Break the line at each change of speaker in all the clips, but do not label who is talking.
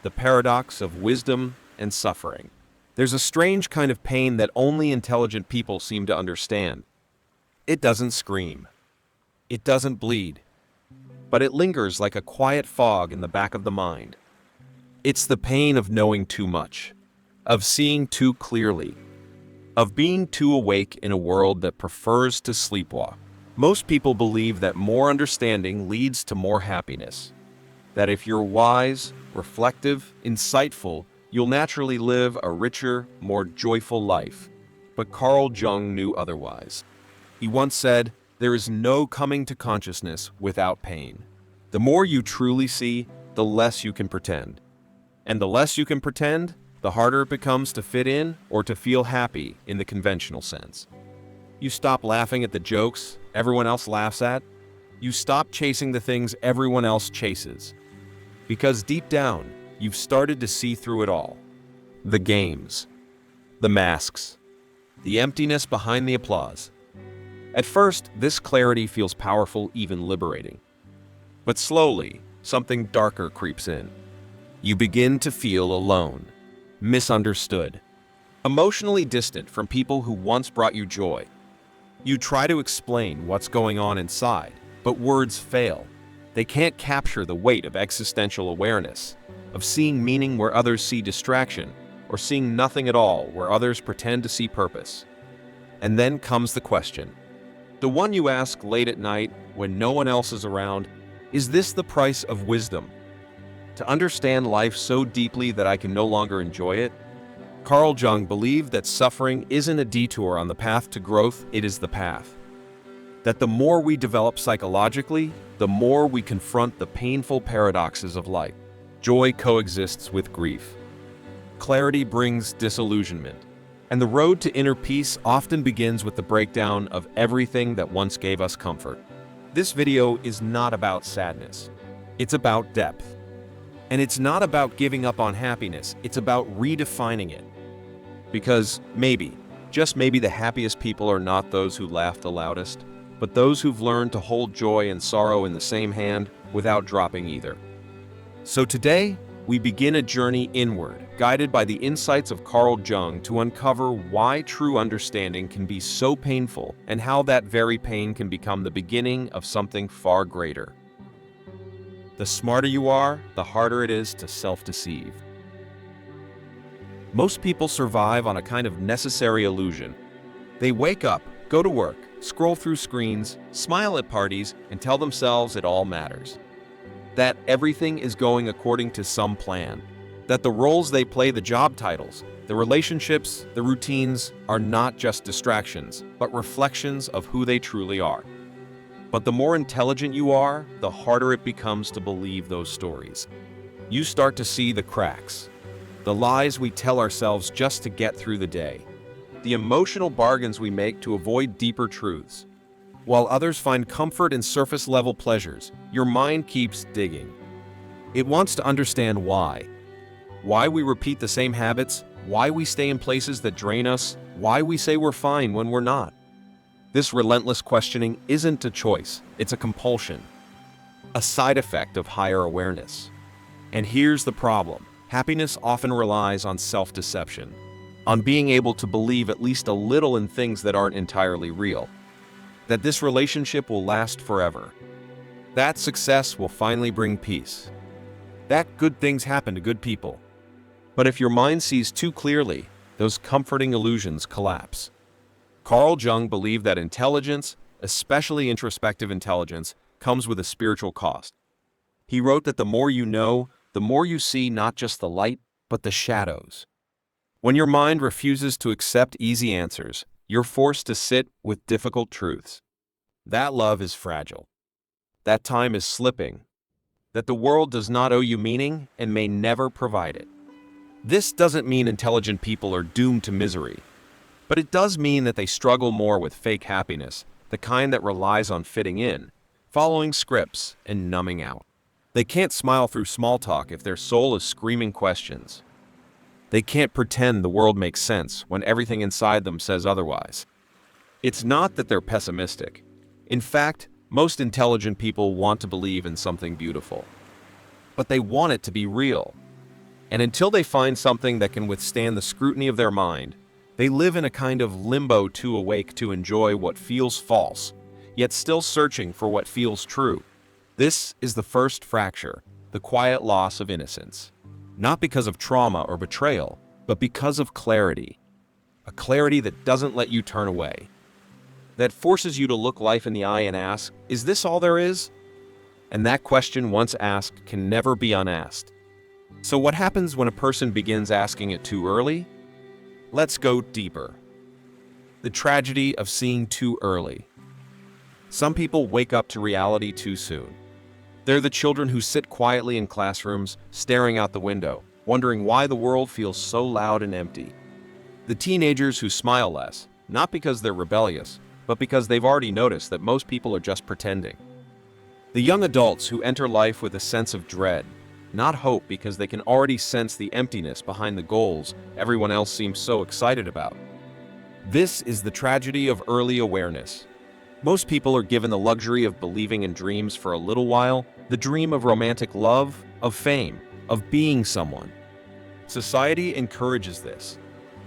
the paradox of wisdom and suffering. There's a strange kind of pain that only intelligent people seem to understand. It doesn't scream. It doesn't bleed. But it lingers like a quiet fog in the back of the mind. It's the pain of knowing too much, of seeing too clearly, of being too awake in a world that prefers to sleepwalk. Most people believe that more understanding leads to more happiness. That if you're wise, reflective, insightful, you'll naturally live a richer, more joyful life. But Carl Jung knew otherwise. He once said, "There is no coming to consciousness without pain." The more you truly see, the less you can pretend. And the less you can pretend, the harder it becomes to fit in or to feel happy in the conventional sense. You stop laughing at the jokes everyone else laughs at. You stop chasing the things everyone else chases. Because deep down, you've started to see through it all. The games, the masks, the emptiness behind the applause. At first, this clarity feels powerful, even liberating. But slowly, something darker creeps in. You begin to feel alone, misunderstood, emotionally distant from people who once brought you joy. You try to explain what's going on inside, but words fail. They can't capture the weight of existential awareness, of seeing meaning where others see distraction, or seeing nothing at all where others pretend to see purpose. And then comes the question. The one you ask late at night when no one else is around, is this the price of wisdom? To understand life so deeply that I can no longer enjoy it? Carl Jung believed that suffering isn't a detour on the path to growth, it is the path. That the more we develop psychologically, the more we confront the painful paradoxes of life. Joy coexists with grief. Clarity brings disillusionment. And the road to inner peace often begins with the breakdown of everything that once gave us comfort. This video is not about sadness. It's about depth. And it's not about giving up on happiness, it's about redefining it. Because maybe, just maybe, the happiest people are not those who laugh the loudest, but those who've learned to hold joy and sorrow in the same hand without dropping either. So today, we begin a journey inward, guided by the insights of Carl Jung to uncover why true understanding can be so painful and how that very pain can become the beginning of something far greater. The smarter you are, the harder it is to self-deceive. Most people survive on a kind of necessary illusion. They wake up, go to work, scroll through screens, smile at parties, and tell themselves it all matters. That everything is going according to some plan. That the roles they play, the job titles, the relationships, the routines, are not just distractions, but reflections of who they truly are. But the more intelligent you are, the harder it becomes to believe those stories. You start to see the cracks, the lies we tell ourselves just to get through the day, the emotional bargains we make to avoid deeper truths. While others find comfort in surface-level pleasures, your mind keeps digging. It wants to understand why. Why we repeat the same habits, why we stay in places that drain us, why we say we're fine when we're not. This relentless questioning isn't a choice, it's a compulsion, a side effect of higher awareness. And here's the problem. Happiness often relies on self-deception, on being able to believe at least a little in things that aren't entirely real. That this relationship will last forever. That success will finally bring peace. That good things happen to good people. But if your mind sees too clearly, those comforting illusions collapse. Carl Jung believed that intelligence, especially introspective intelligence, comes with a spiritual cost. He wrote that the more you know, the more you see not just the light, but the shadows. When your mind refuses to accept easy answers, you're forced to sit with difficult truths. That love is fragile. That time is slipping. That the world does not owe you meaning and may never provide it. This doesn't mean intelligent people are doomed to misery. But it does mean that they struggle more with fake happiness, the kind that relies on fitting in, following scripts, and numbing out. They can't smile through small talk if their soul is screaming questions. They can't pretend the world makes sense when everything inside them says otherwise. It's not that they're pessimistic. In fact, most intelligent people want to believe in something beautiful. But they want it to be real. And until they find something that can withstand the scrutiny of their mind, they live in a kind of limbo, too awake to enjoy what feels false, yet still searching for what feels true. This is the first fracture, the quiet loss of innocence. Not because of trauma or betrayal, but because of clarity. A clarity that doesn't let you turn away. That forces you to look life in the eye and ask, is this all there is? And that question, once asked, can never be unasked. So what happens when a person begins asking it too early? Let's go deeper. The tragedy of seeing too early. Some people wake up to reality too soon. They're the children who sit quietly in classrooms, staring out the window, wondering why the world feels so loud and empty. The teenagers who smile less, not because they're rebellious, but because they've already noticed that most people are just pretending. The young adults who enter life with a sense of dread, not hope, because they can already sense the emptiness behind the goals everyone else seems so excited about. This is the tragedy of early awareness. Most people are given the luxury of believing in dreams for a little while, the dream of romantic love, of fame, of being someone. Society encourages this.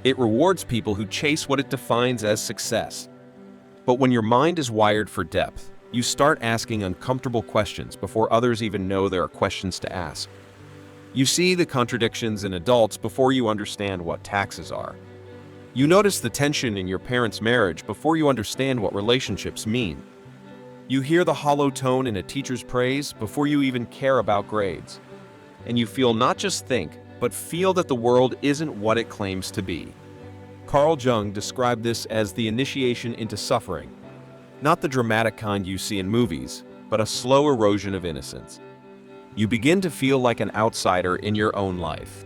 It rewards people who chase what it defines as success. But when your mind is wired for depth, you start asking uncomfortable questions before others even know there are questions to ask. You see the contradictions in adults before you understand what taxes are. You notice the tension in your parents' marriage before you understand what relationships mean. You hear the hollow tone in a teacher's praise before you even care about grades. And you feel, not just think, but feel that the world isn't what it claims to be. Carl Jung described this as the initiation into suffering. Not the dramatic kind you see in movies, but a slow erosion of innocence. You begin to feel like an outsider in your own life.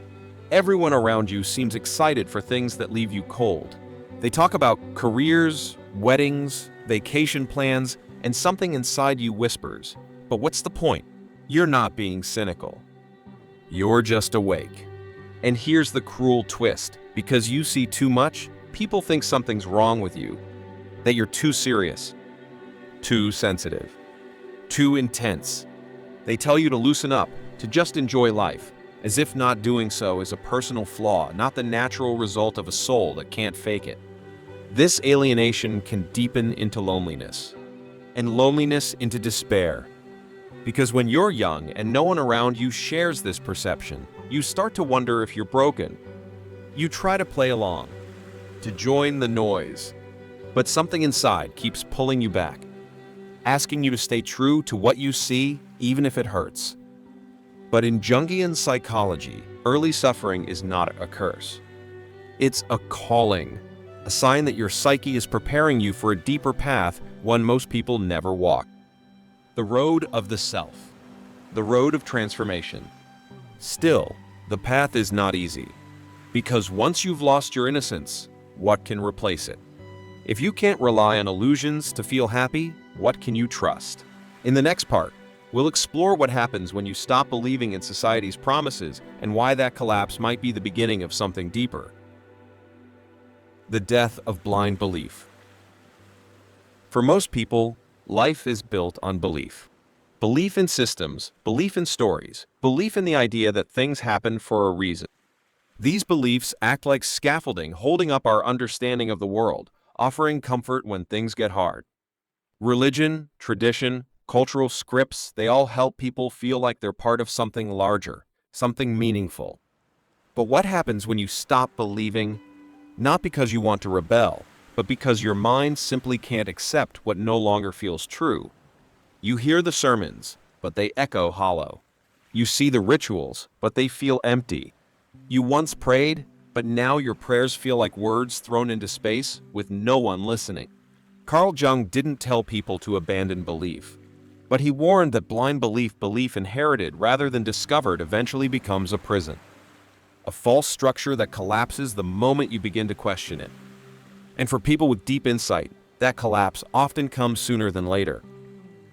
Everyone around you seems excited for things that leave you cold. They talk about careers, weddings, vacation plans, and something inside you whispers, but what's the point? You're not being cynical. You're just awake. And here's the cruel twist. Because you see too much, people think something's wrong with you. That you're too serious, too sensitive, too intense. They tell you to loosen up, to just enjoy life, as if not doing so is a personal flaw, not the natural result of a soul that can't fake it. This alienation can deepen into loneliness, and loneliness into despair. Because when you're young and no one around you shares this perception, you start to wonder if you're broken. You try to play along, to join the noise, but something inside keeps pulling you back, asking you to stay true to what you see, even if it hurts. But in Jungian psychology, early suffering is not a curse. It's a calling, a sign that your psyche is preparing you for a deeper path, one most people never walk. The road of the self, the road of transformation. Still, the path is not easy. Because once you've lost your innocence, what can replace it? If you can't rely on illusions to feel happy, what can you trust? In the next part, we'll explore what happens when you stop believing in society's promises and why that collapse might be the beginning of something deeper. The death of blind belief. For most people, life is built on belief. Belief in systems, belief in stories, belief in the idea that things happen for a reason. These beliefs act like scaffolding holding up our understanding of the world, offering comfort when things get hard. Religion, tradition, cultural scripts, they all help people feel like they're part of something larger, something meaningful. But what happens when you stop believing, not because you want to rebel, but because your mind simply can't accept what no longer feels true? You hear the sermons, but they echo hollow. You see the rituals, but they feel empty. You once prayed, but now your prayers feel like words thrown into space with no one listening. Carl Jung didn't tell people to abandon belief, but he warned that blind belief inherited rather than discovered eventually becomes a prison. A false structure that collapses the moment you begin to question it. And for people with deep insight, that collapse often comes sooner than later.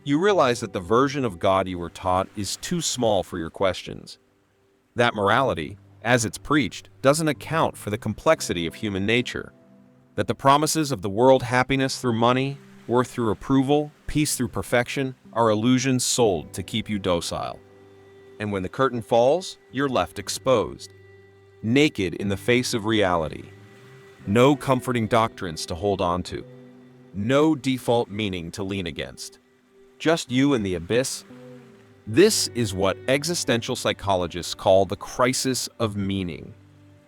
You realize that the version of God you were taught is too small for your questions. That morality, as it's preached, doesn't account for the complexity of human nature. That the promises of the world, happiness through money, worth through approval, peace through perfection, are illusions sold to keep you docile. And when the curtain falls, you're left exposed. naked in the face of reality. No comforting doctrines to hold on to. No default meaning to lean against. Just you and the abyss. This is what existential psychologists call the crisis of meaning.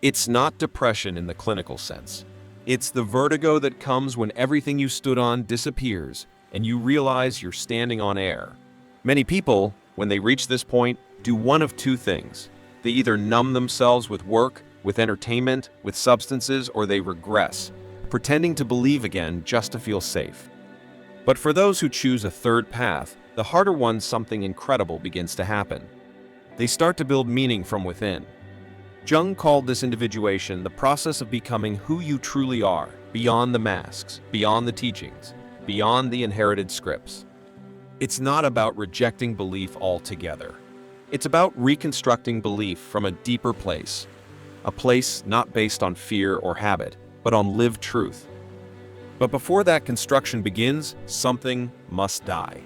It's not depression in the clinical sense. It's the vertigo that comes when everything you stood on disappears and you realize you're standing on air. Many people, when they reach this point, do one of two things. They either numb themselves with work, with entertainment, with substances, or they regress, pretending to believe again just to feel safe. But for those who choose a third path, the harder one, something incredible begins to happen. They start to build meaning from within. Jung called this individuation the process of becoming who you truly are, beyond the masks, beyond the teachings, beyond the inherited scripts. It's not about rejecting belief altogether. It's about reconstructing belief from a deeper place, a place not based on fear or habit, but on lived truth. But before that construction begins, something must die.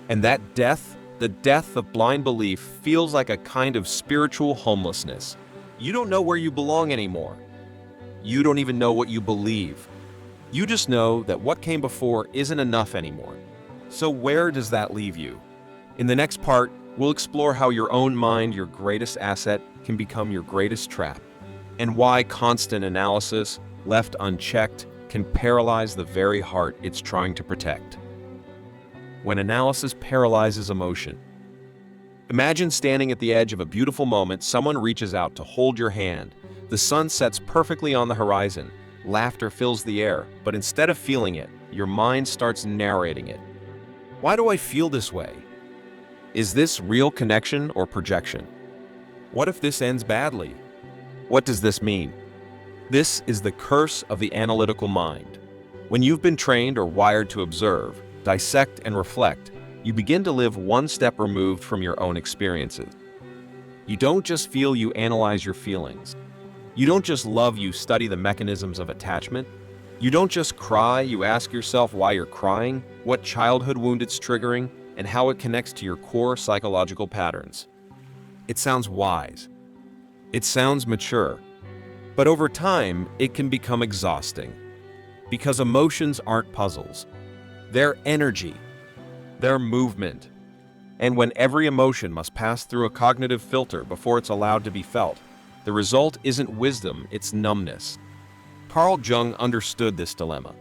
And that death, the death of blind belief, feels like a kind of spiritual homelessness. You don't know where you belong anymore. You don't even know what you believe. You just know that what came before isn't enough anymore. So where does that leave you? In the next part, we'll explore how your own mind, your greatest asset, can become your greatest trap, and why constant analysis, left unchecked, can paralyze the very heart it's trying to protect. When analysis paralyzes emotion. Imagine standing at the edge of a beautiful moment, someone reaches out to hold your hand. The sun sets perfectly on the horizon. Laughter fills the air, but instead of feeling it, your mind starts narrating it. Why do I feel this way? Is this real connection or projection? What if this ends badly? What does this mean? This is the curse of the analytical mind. When you've been trained or wired to observe, dissect, and reflect, you begin to live one step removed from your own experiences. You don't just feel, you analyze your feelings. You don't just love, you study the mechanisms of attachment. You don't just cry, you ask yourself why you're crying, what childhood wound it's triggering, and how it connects to your core psychological patterns. It sounds wise. It sounds mature. But over time, it can become exhausting. Because emotions aren't puzzles. They're energy. They're movement. And when every emotion must pass through a cognitive filter before it's allowed to be felt, the result isn't wisdom, it's numbness. Carl Jung understood this dilemma.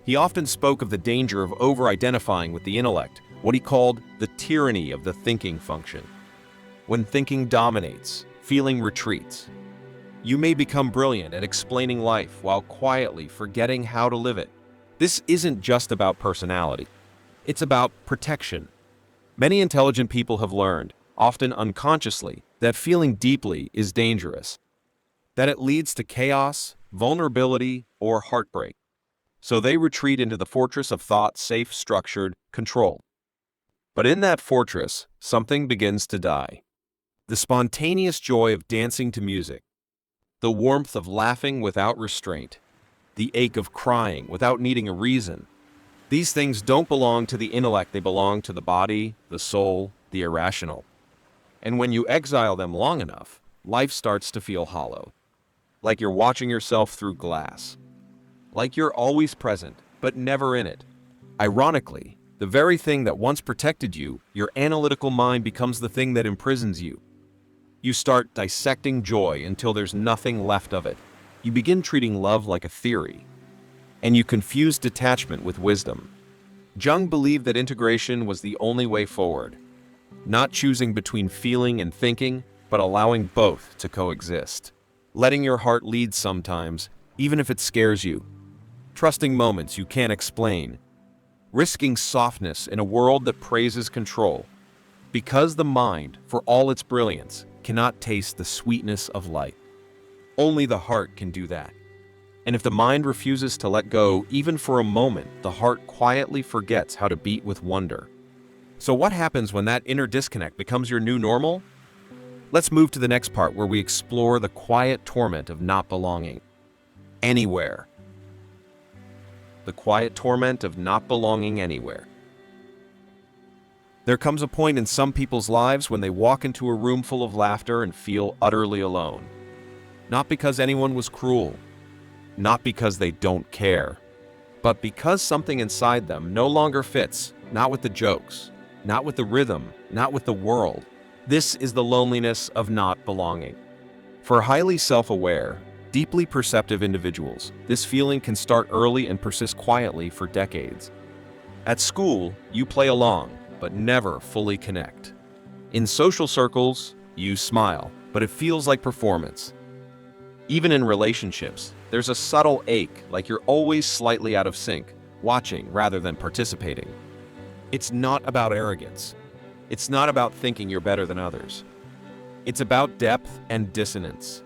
He often spoke of the danger of over-identifying with the intellect, what he called the tyranny of the thinking function. When thinking dominates, feeling retreats. You may become brilliant at explaining life while quietly forgetting how to live it. This isn't just about personality. It's about protection. Many intelligent people have learned, often unconsciously, that feeling deeply is dangerous, that it leads to chaos, vulnerability, or heartbreak. So they retreat into the fortress of thought, safe, structured, controlled. But in that fortress, something begins to die. The spontaneous joy of dancing to music, the warmth of laughing without restraint, the ache of crying without needing a reason. These things don't belong to the intellect, they belong to the body, the soul, the irrational. And when you exile them long enough, life starts to feel hollow. Like you're watching yourself through glass. Like you're always present, but never in it. Ironically, the very thing that once protected you, your analytical mind, becomes the thing that imprisons you. You start dissecting joy until there's nothing left of it. You begin treating love like a theory. And you confuse detachment with wisdom. Jung believed that integration was the only way forward. Not choosing between feeling and thinking, but allowing both to coexist. Letting your heart lead sometimes, even if it scares you. Trusting moments you can't explain. Risking softness in a world that praises control. Because the mind, for all its brilliance, cannot taste the sweetness of life. Only the heart can do that. And if the mind refuses to let go, even for a moment, the heart quietly forgets how to beat with wonder. So what happens when that inner disconnect becomes your new normal? Let's move to the next part where we explore the quiet torment of not belonging anywhere. The quiet torment of not belonging anywhere. There comes a point in some people's lives when they walk into a room full of laughter and feel utterly alone. Not because anyone was cruel, not because they don't care, but because something inside them no longer fits, not with the jokes, not with the rhythm, not with the world. This is the loneliness of not belonging. For highly self-aware, deeply perceptive individuals, this feeling can start early and persist quietly for decades. At school, you play along, but never fully connect. In social circles, you smile, but it feels like performance. Even in relationships, there's a subtle ache, like you're always slightly out of sync, watching rather than participating. It's not about arrogance. It's not about thinking you're better than others. It's about depth and dissonance.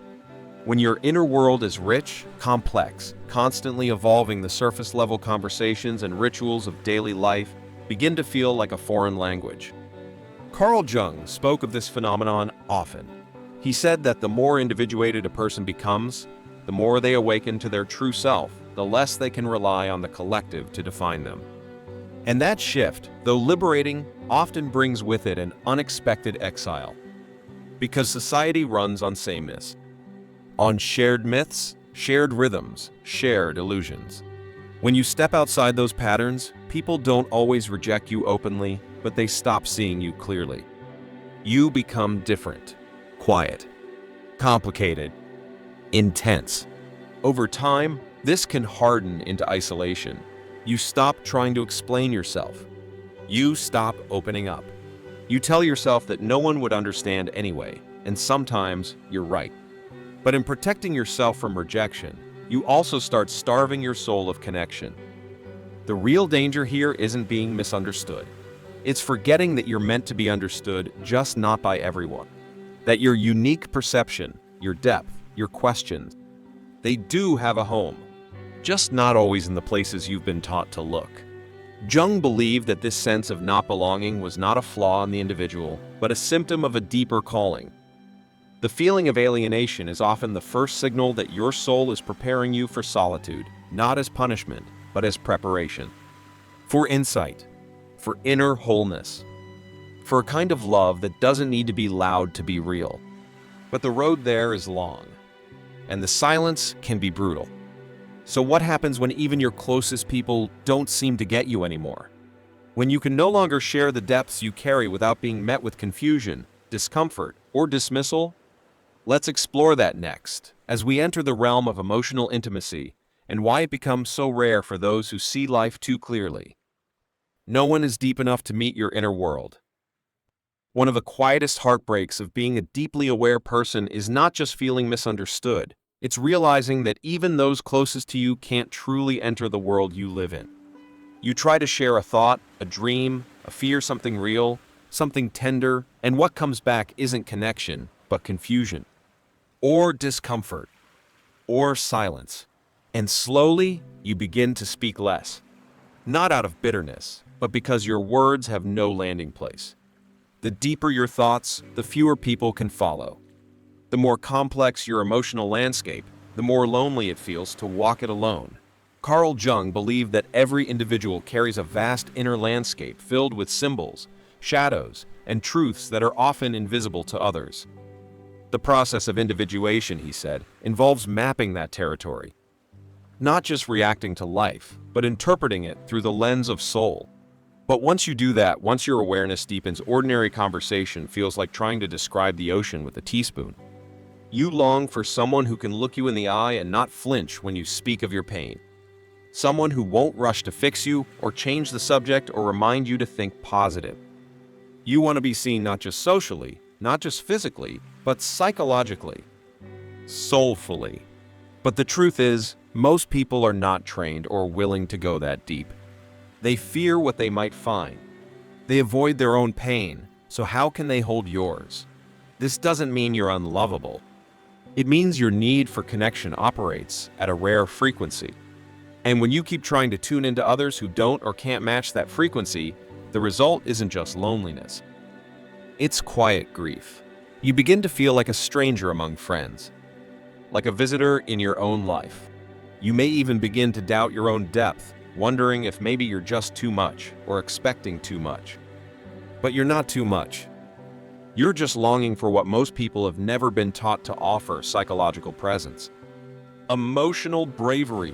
When your inner world is rich, complex, constantly evolving, the surface-level conversations and rituals of daily life begin to feel like a foreign language. Carl Jung spoke of this phenomenon often. He said that the more individuated a person becomes, the more they awaken to their true self, the less they can rely on the collective to define them. And that shift, though liberating, often brings with it an unexpected exile. Because society runs on sameness, on shared myths, shared rhythms, shared illusions. When you step outside those patterns, people don't always reject you openly, but they stop seeing you clearly. You become different, quiet, complicated, intense. Over time, this can harden into isolation. You stop trying to explain yourself. You stop opening up. You tell yourself that no one would understand anyway, and sometimes you're right. But in protecting yourself from rejection, you also start starving your soul of connection. The real danger here isn't being misunderstood. It's forgetting that you're meant to be understood, just not by everyone. That your unique perception, your depth, your questions, they do have a home, just not always in the places you've been taught to look. Jung believed that this sense of not belonging was not a flaw in the individual, but a symptom of a deeper calling. The feeling of alienation is often the first signal that your soul is preparing you for solitude, not as punishment, but as preparation. For insight, for inner wholeness, for a kind of love that doesn't need to be loud to be real. But the road there is long, and the silence can be brutal. So what happens when even your closest people don't seem to get you anymore? When you can no longer share the depths you carry without being met with confusion, discomfort, or dismissal? Let's explore that next, as we enter the realm of emotional intimacy and why it becomes so rare for those who see life too clearly. No one is deep enough to meet your inner world. One of the quietest heartbreaks of being a deeply aware person is not just feeling misunderstood, it's realizing that even those closest to you can't truly enter the world you live in. You try to share a thought, a dream, a fear, something real, something tender, and what comes back isn't connection, but confusion, or discomfort, or silence. And slowly, you begin to speak less. Not out of bitterness, but because your words have no landing place. The deeper your thoughts, the fewer people can follow. The more complex your emotional landscape, the more lonely it feels to walk it alone. Carl Jung believed that every individual carries a vast inner landscape filled with symbols, shadows, and truths that are often invisible to others. The process of individuation, he said, involves mapping that territory. Not just reacting to life, but interpreting it through the lens of soul. But once you do that, once your awareness deepens, ordinary conversation feels like trying to describe the ocean with a teaspoon. You long for someone who can look you in the eye and not flinch when you speak of your pain. Someone who won't rush to fix you or change the subject or remind you to think positive. You want to be seen not just socially, not just physically, but psychologically, soulfully. But the truth is, most people are not trained or willing to go that deep. They fear what they might find. They avoid their own pain, so how can they hold yours? This doesn't mean you're unlovable. It means your need for connection operates at a rare frequency. And when you keep trying to tune into others who don't or can't match that frequency, the result isn't just loneliness. It's quiet grief. You begin to feel like a stranger among friends, like a visitor in your own life. You may even begin to doubt your own depth, wondering if maybe you're just too much or expecting too much. But you're not too much. You're just longing for what most people have never been taught to offer: psychological presence. Emotional bravery.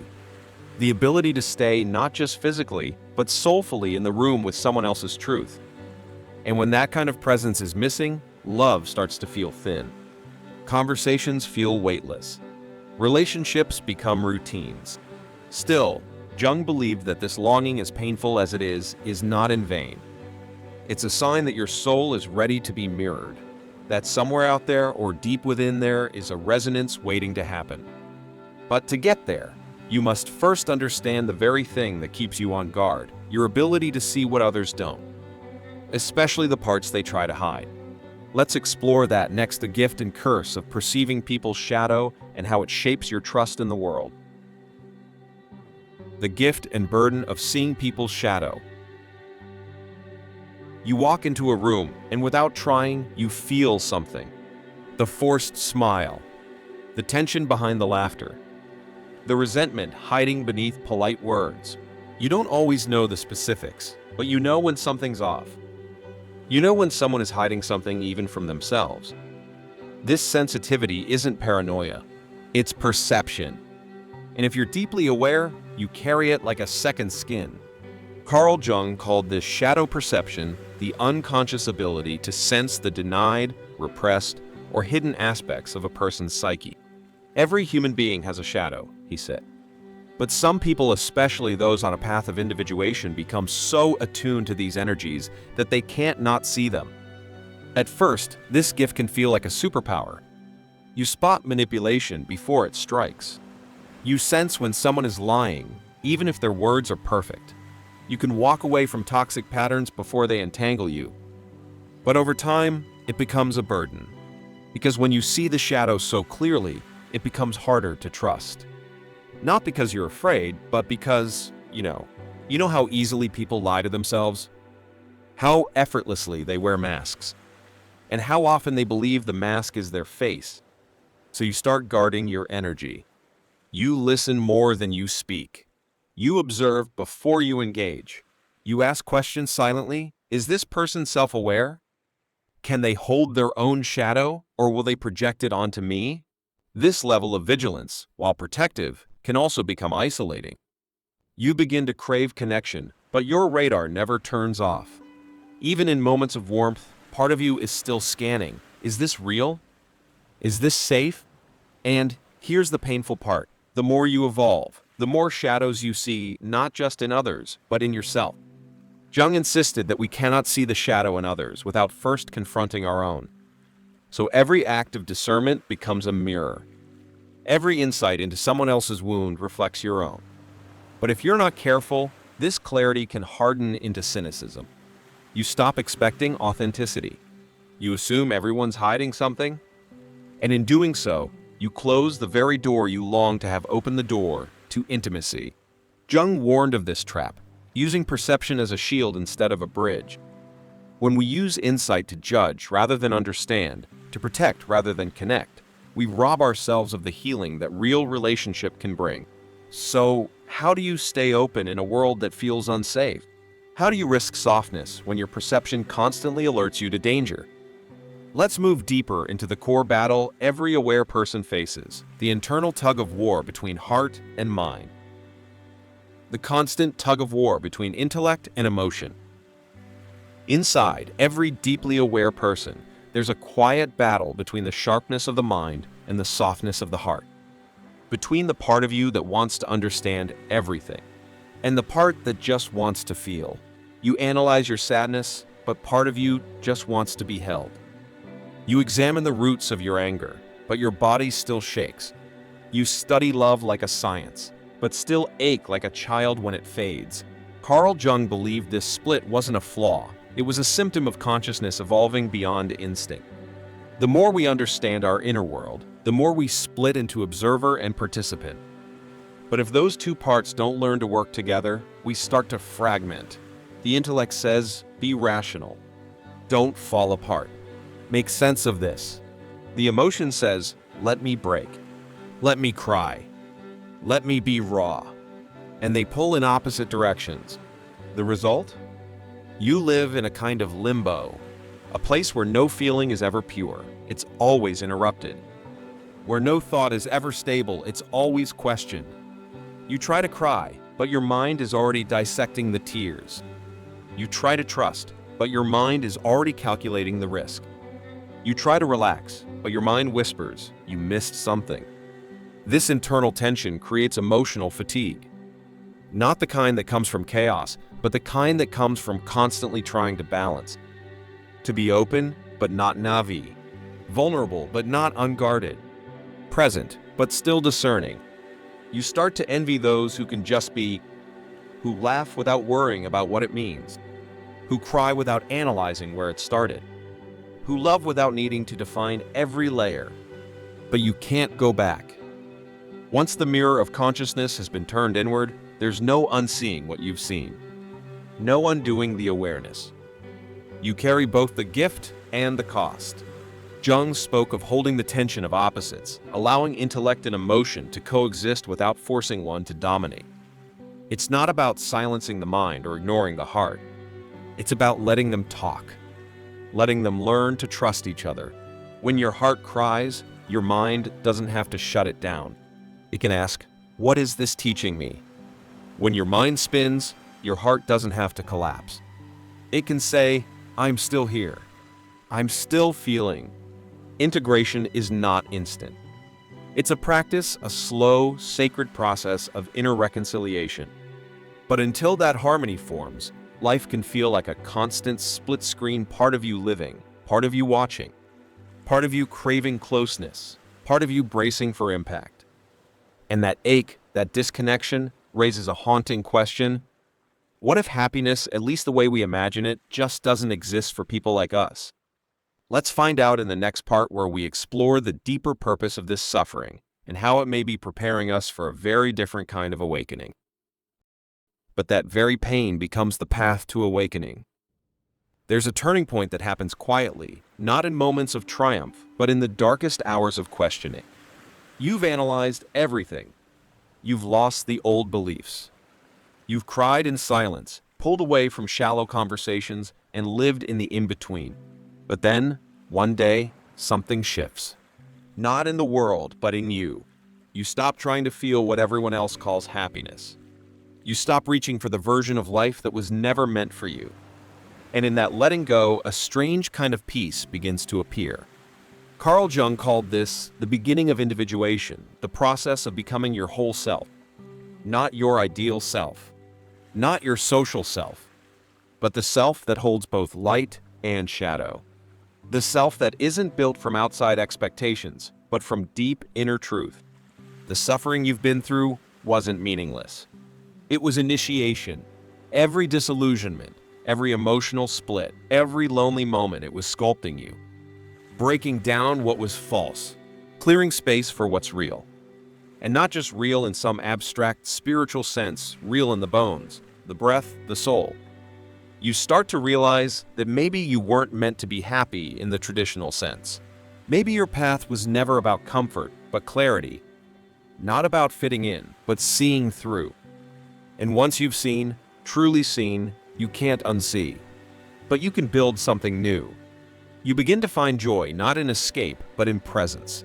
The ability to stay not just physically, but soulfully in the room with someone else's truth. And when that kind of presence is missing, love starts to feel thin. Conversations feel weightless. Relationships become routines. Still, Jung believed that this longing, as painful as it is not in vain. It's a sign that your soul is ready to be mirrored, that somewhere out there or deep within there is a resonance waiting to happen. But to get there, you must first understand the very thing that keeps you on guard: your ability to see what others don't, especially the parts they try to hide. Let's explore that next: the gift and curse of perceiving people's shadow and how it shapes your trust in the world. The gift and burden of seeing people's shadow. You walk into a room, and without trying, you feel something. The forced smile, the tension behind the laughter, the resentment hiding beneath polite words. You don't always know the specifics, but you know when something's off. You know when someone is hiding something even from themselves. This sensitivity isn't paranoia, it's perception. And if you're deeply aware, you carry it like a second skin. Carl Jung called this shadow perception the unconscious ability to sense the denied, repressed, or hidden aspects of a person's psyche. Every human being has a shadow, he said. But some people, especially those on a path of individuation, become so attuned to these energies that they can't not see them. At first, this gift can feel like a superpower. You spot manipulation before it strikes. You sense when someone is lying, even if their words are perfect. You can walk away from toxic patterns before they entangle you. But over time, it becomes a burden. Because when you see the shadow so clearly, it becomes harder to trust. Not because you're afraid, but because, you know how easily people lie to themselves? How effortlessly they wear masks. And how often they believe the mask is their face. So you start guarding your energy. You listen more than you speak. You observe before you engage. You ask questions silently. Is this person self-aware? Can they hold their own shadow, or will they project it onto me? This level of vigilance, while protective, can also become isolating. You begin to crave connection, but your radar never turns off. Even in moments of warmth, part of you is still scanning. Is this real? Is this safe? And here's the painful part. The more you evolve, the more shadows you see, not just in others, but in yourself. Jung insisted that we cannot see the shadow in others without first confronting our own. So every act of discernment becomes a mirror. Every insight into someone else's wound reflects your own. But if you're not careful, this clarity can harden into cynicism. You stop expecting authenticity. You assume everyone's hiding something. And in doing so, you close the very door you long to have open the door to intimacy. Jung warned of this trap, using perception as a shield instead of a bridge. When we use insight to judge rather than understand, to protect rather than connect, we rob ourselves of the healing that real relationship can bring. So, how do you stay open in a world that feels unsafe? How do you risk softness when your perception constantly alerts you to danger? Let's move deeper into the core battle every aware person faces: the internal tug-of-war between heart and mind. The constant tug-of-war between intellect and emotion. Inside every deeply aware person, there's a quiet battle between the sharpness of the mind and the softness of the heart. Between the part of you that wants to understand everything and the part that just wants to feel. You analyze your sadness, but part of you just wants to be held. You examine the roots of your anger, but your body still shakes. You study love like a science, but still ache like a child when it fades. Carl Jung believed this split wasn't a flaw. It was a symptom of consciousness evolving beyond instinct. The more we understand our inner world, the more we split into observer and participant. But if those two parts don't learn to work together, we start to fragment. The intellect says, be rational. Don't fall apart. Make sense of this. The emotion says, let me break. Let me cry. Let me be raw. And they pull in opposite directions. The result? You live in a kind of limbo, A place where no feeling is ever pure, it's always interrupted. Where no thought is ever stable, it's always questioned. You try to cry, but your mind is already dissecting the tears. You try to trust, but your mind is already calculating the risk. You try to relax, but your mind whispers, you missed something. This internal tension creates emotional fatigue. Not the kind that comes from chaos, but the kind that comes from constantly trying to balance. To be open, but not naive. Vulnerable, but not unguarded. Present, but still discerning. You start to envy those who can just be, who laugh without worrying about what it means, who cry without analyzing where it started, who love without needing to define every layer. But you can't go back. Once the mirror of consciousness has been turned inward, there's no unseeing what you've seen, no undoing the awareness. You carry both the gift and the cost. Jung spoke of holding the tension of opposites, allowing intellect and emotion to coexist without forcing one to dominate. It's not about silencing the mind or ignoring the heart. It's about letting them talk, letting them learn to trust each other. When your heart cries, your mind doesn't have to shut it down. It can ask, "What is this teaching me?" When your mind spins, your heart doesn't have to collapse. It can say, "I'm still here. I'm still feeling." Integration is not instant. It's a practice, a slow, sacred process of inner reconciliation. But until that harmony forms, life can feel like a constant split-screen, part of you living, part of you watching, part of you craving closeness, part of you bracing for impact. And that ache, that disconnection, raises a haunting question. What if happiness, at least the way we imagine it, just doesn't exist for people like us? Let's find out in the next part, where we explore the deeper purpose of this suffering and how it may be preparing us for a very different kind of awakening. But that very pain becomes the path to awakening. There's a turning point that happens quietly, not in moments of triumph, but in the darkest hours of questioning. You've analyzed everything. You've lost the old beliefs. You've cried in silence, pulled away from shallow conversations, and lived in the in-between. But then, one day, something shifts. Not in the world, but in you. You stop trying to feel what everyone else calls happiness. You stop reaching for the version of life that was never meant for you. And in that letting go, a strange kind of peace begins to appear. Carl Jung called this the beginning of individuation, the process of becoming your whole self. Not your ideal self, not your social self, but the self that holds both light and shadow. The self that isn't built from outside expectations, but from deep inner truth. The suffering you've been through wasn't meaningless. It was initiation. Every disillusionment, every emotional split, every lonely moment, it was sculpting you. Breaking down what was false, clearing space for what's real. And not just real in some abstract spiritual sense, real in the bones, the breath, the soul. You start to realize that maybe you weren't meant to be happy in the traditional sense. Maybe your path was never about comfort, but clarity. Not about fitting in, but seeing through. And once you've seen, truly seen, you can't unsee. But you can build something new. You begin to find joy not in escape, but in presence.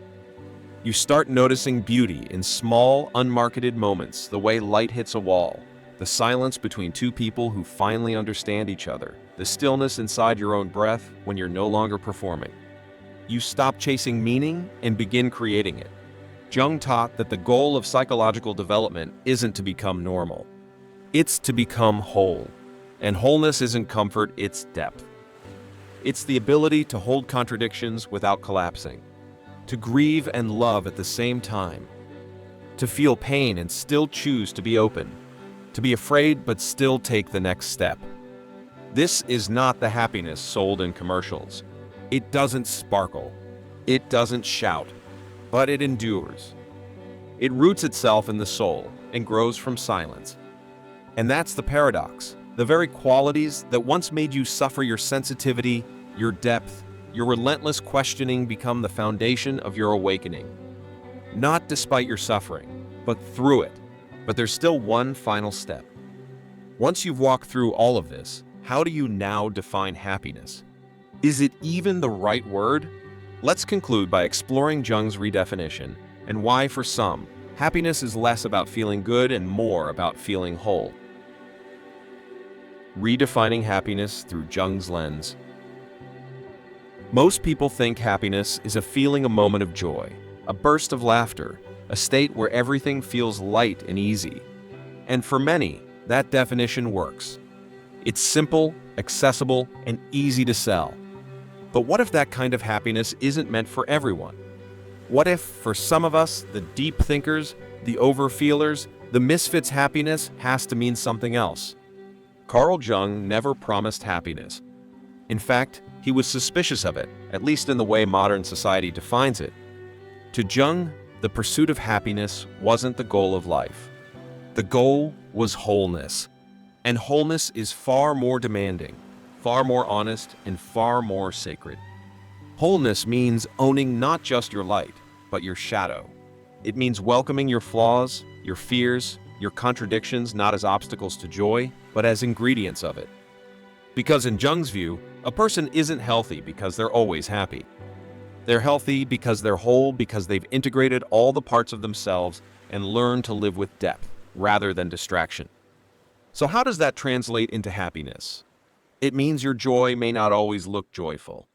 You start noticing beauty in small, unmarketed moments, the way light hits a wall, the silence between two people who finally understand each other, the stillness inside your own breath when you're no longer performing. You stop chasing meaning and begin creating it. Jung taught that the goal of psychological development isn't to become normal. It's to become whole. And wholeness isn't comfort, it's depth. It's the ability to hold contradictions without collapsing, to grieve and love at the same time, to feel pain and still choose to be open, to be afraid but still take the next step. This is not the happiness sold in commercials. It doesn't sparkle. It doesn't shout, but it endures. It roots itself in the soul and grows from silence. And that's the paradox. The very qualities that once made you suffer, your sensitivity, your depth, your relentless questioning, become the foundation of your awakening. Not despite your suffering, but through it. But there's still one final step. Once you've walked through all of this, how do you now define happiness? Is it even the right word? Let's conclude by exploring Jung's redefinition and why, for some, happiness is less about feeling good and more about feeling whole. Redefining happiness through Jung's lens. Most people think happiness is a feeling, a moment of joy, a burst of laughter, a state where everything feels light and easy. And for many, that definition works. It's simple, accessible, and easy to sell. But what if that kind of happiness isn't meant for everyone? What if, for some of us, the deep thinkers, the overfeelers, the misfits, happiness has to mean something else? Carl Jung never promised happiness. In fact, he was suspicious of it, at least in the way modern society defines it. To Jung, the pursuit of happiness wasn't the goal of life. The goal was wholeness. And wholeness is far more demanding, far more honest, and far more sacred. Wholeness means owning not just your light, but your shadow. It means welcoming your flaws, your fears, your contradictions not as obstacles to joy, but as ingredients of it. Because in Jung's view, a person isn't healthy because they're always happy. They're healthy because they're whole, because they've integrated all the parts of themselves and learned to live with depth rather than distraction. So how does that translate into happiness? It means your joy may not always look joyful.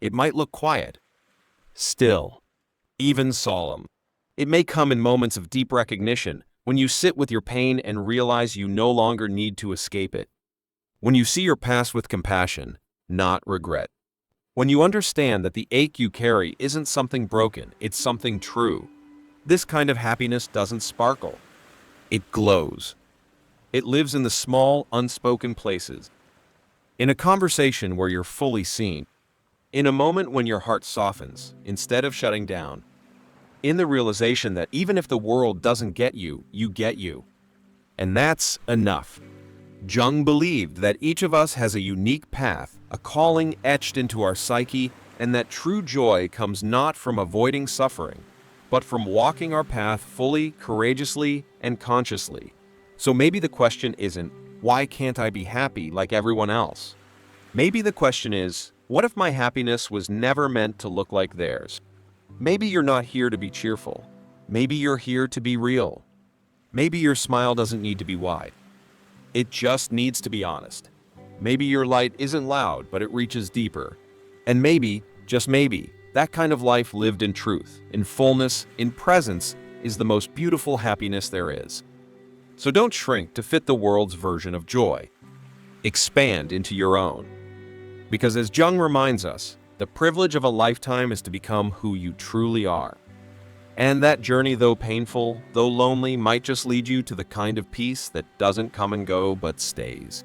It might look quiet, still, even solemn. It may come in moments of deep recognition, when you sit with your pain and realize you no longer need to escape it. When you see your past with compassion, not regret. When you understand that the ache you carry isn't something broken, it's something true. This kind of happiness doesn't sparkle. It glows. It lives in the small, unspoken places. In a conversation where you're fully seen. In a moment when your heart softens, instead of shutting down. In the realization that even if the world doesn't get you, you get you. And that's enough. Jung believed that each of us has a unique path, a calling etched into our psyche, and that true joy comes not from avoiding suffering, but from walking our path fully, courageously, and consciously. So maybe the question isn't, why can't I be happy like everyone else? Maybe the question is, what if my happiness was never meant to look like theirs? Maybe you're not here to be cheerful. Maybe you're here to be real. Maybe your smile doesn't need to be wide. It just needs to be honest. Maybe your light isn't loud, but it reaches deeper. And maybe, just maybe, that kind of life lived in truth, in fullness, in presence, is the most beautiful happiness there is. So don't shrink to fit the world's version of joy. Expand into your own. Because as Jung reminds us, the privilege of a lifetime is to become who you truly are. And that journey, though painful, though lonely, might just lead you to the kind of peace that doesn't come and go but stays.